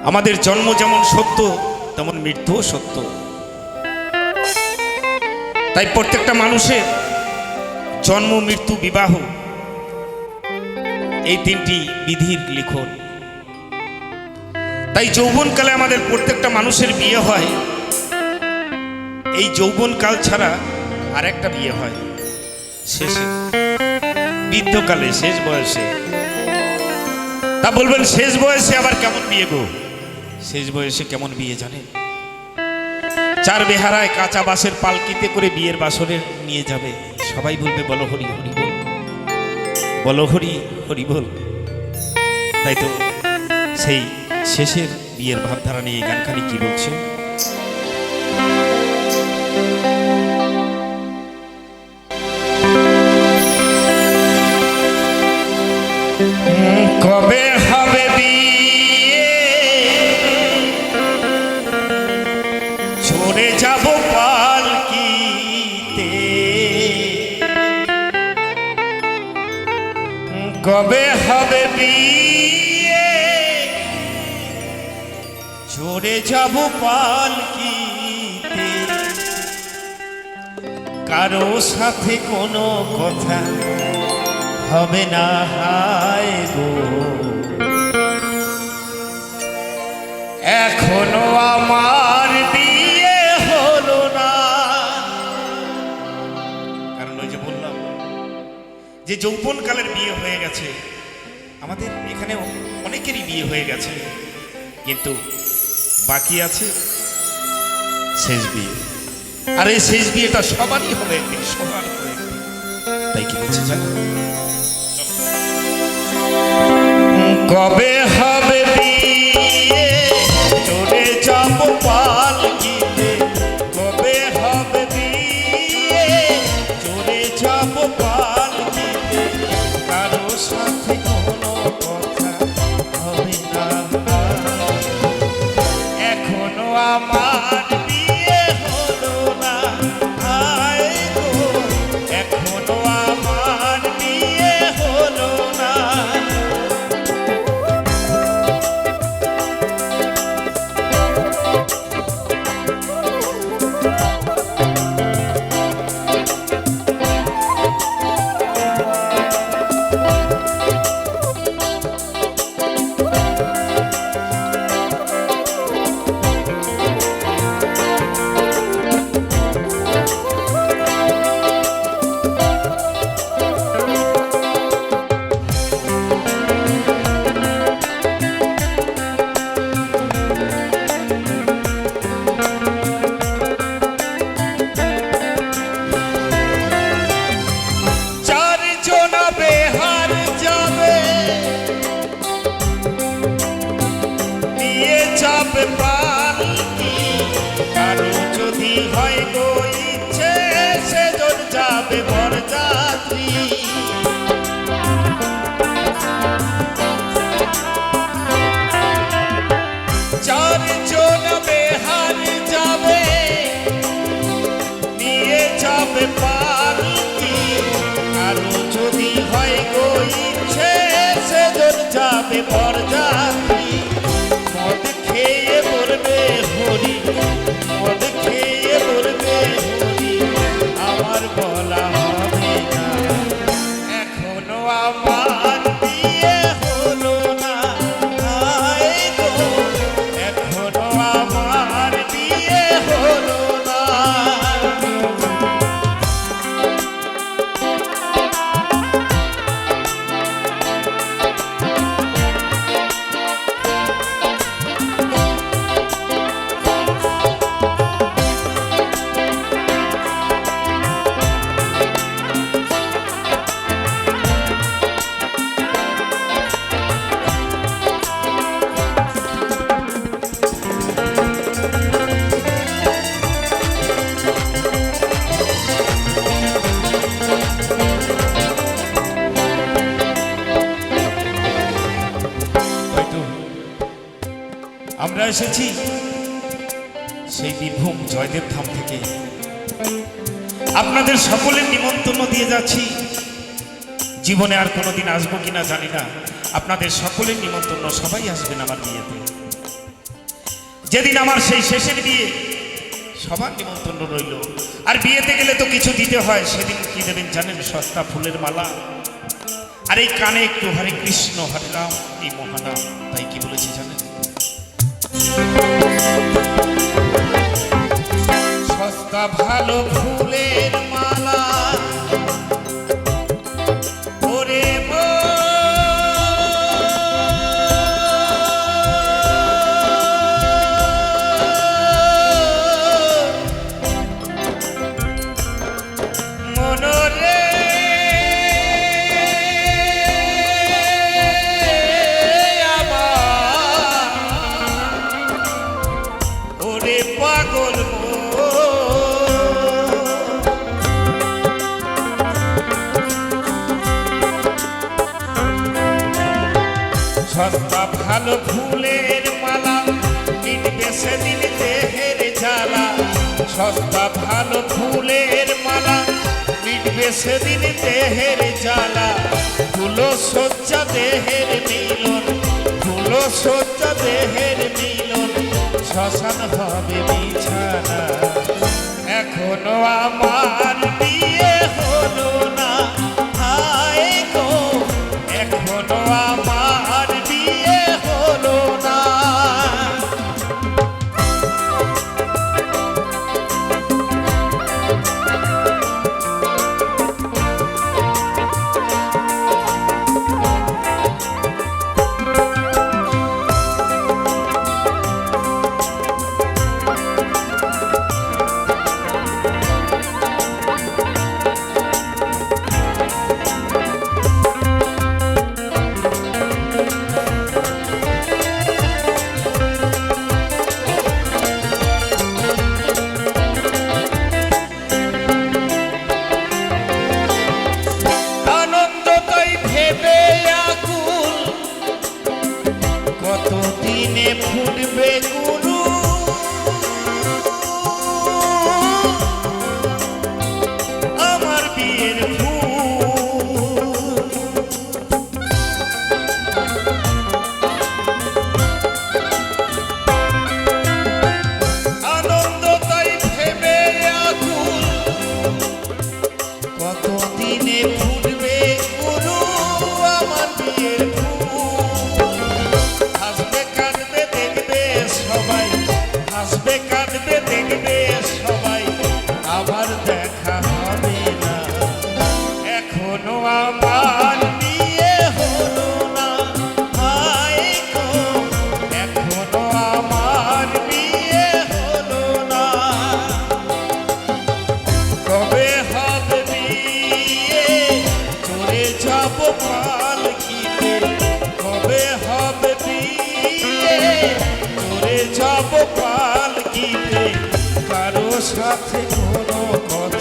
আমাদের জন্ম যেমন সত্য তেমন মৃত্যুও সত্য। তাই প্রত্যেকটা মানুষের জন্ম, মৃত্যু, বিবাহ এই তিনটি বিধির লিখন। তাই যৌবনকালে আমাদের প্রত্যেকটা মানুষের বিয়ে হয়। এই যৌবনকাল ছাড়া আর একটা বিয়ে হয় শেষে, বৃদ্ধকালে, শেষ বয়সে। তা বলবেন শেষ বয়সে আবার কেমন বিয়ে গো? শেষ বয়সে কেমন বিয়ে জানেন? চার বেহারায় কাঁচা বাঁশের পালকিতে করে বিয়ের বাসরে নিয়ে যাবে। সবাই বলবে বলো হরি হরি বল, বলো হরি হরি বল। তাই তো সেই শেষের বিয়ের ভাবধারা নিয়ে এই গানখানি কি বলছে? কবে হবে বিয়ে, চড়ে যাব পালকিতে। কবে হবে বিয়ে, চড়ে যাব পালকিতে। কারো সাথে কোনো কথা হবে না হায় গো, এখনো আমার বিয়ে হলো না। কারণ ওই যে বললাম যে যৌবনকালের বিয়ে হয়ে গেছে। আমাদের এখানে অনেকেরই বিয়ে হয়ে গেছে, কিন্তু বাকি আছে শেষ বিয়ে। আর এই শেষ বিয়েটা সবারই হবে একদিন, সবার হবে একদিন। তাই কি বলছে জানো? কবে হবে বিয়ে, চড়ে যাব পালকিতে। কবে হবে বিয়ে, চড়ে যাব পালকিতে। কারো সাথে কোনো কথা হবে না, এখনো আমার বিয়ে হলো না হায় গো, এখনো আমার বিয়ে হলো না। কারো যদি হয় গো ইচ্ছে, সেজন যাবে বরযাত্রী। চারজন বেহার যাবে, নিয়ে যাবে পালকি। কারো যদি হয় গো ইচ্ছে, সেজন যাবে বরযাত্রী। মদ খেয়ে বলবে হরি, মদ খেয়ে বলবে হরি, আমার বলা হবে না, এখনো আমার বিয়ে হলো না হায় গো, এখনো আমার বিয়ে হলো না। আমরা এসেছি সেই বীরভূম জয়দেব ধাম থেকে। আপনাদের সকলের নিমন্ত্রণ দিয়ে যাচ্ছি। জীবনে আর কোনোদিন আসবো কিনা জানি না, আপনাদের সকলের নিমন্ত্রণ, সবাই আসবেন আমার বিয়েতে। যেদিন আমার সেই শেষের বিয়ে, সবার নিমন্ত্রণ রইল। আর বিয়েতে গেলে তো কিছু দিতে হয়। সেদিন কি দেবেন জানেন? সস্তা ফুলের মালা, আর এই কানে একটু হরে কৃষ্ণ হরে রাম এই মহানাম। তাই কি বলেছি জানেন? সস্তা ভালো ফুলের মালা ওরে মনরে ওরে পাগল সস্তা ভালো ফুলের মালা মিটবে সেদিন দেহের জ্বালা। সস্তা ভালো ফুলের মালা মিটবে সেদিন দেহের জ্বালা। ধুলো সজ্জা দেহের মিলন, ধুলো সজ্জা দেহের মিলন, শ্মশান হবে বিছানা। এখনো আমার বিয়ে হলো না, হায় গো এখনো আমার বিয়ে হলো না। কতদিনে ফুটবে গুরু আমার বিয়ের ফুল। আনন্দ তাই ভেবে আকুল, কতদিনে ফুটবে গুরু আমার বিয়ের ফুল। হাসবে কাঁদবে দেখবে সবাই, হাসবে কাঁদবে দেখবে সবাই, আবার দেখা হবে না। এখনো আমার বিয়ে হলো না, হায় গো এখনো আমার বিয়ে হলো না। কবে হবে বিয়ে চলে যাব পালকিতে, কবে হবে বিয়ে চলে যাব পালকিতে। কারো সাথে কোনো কথা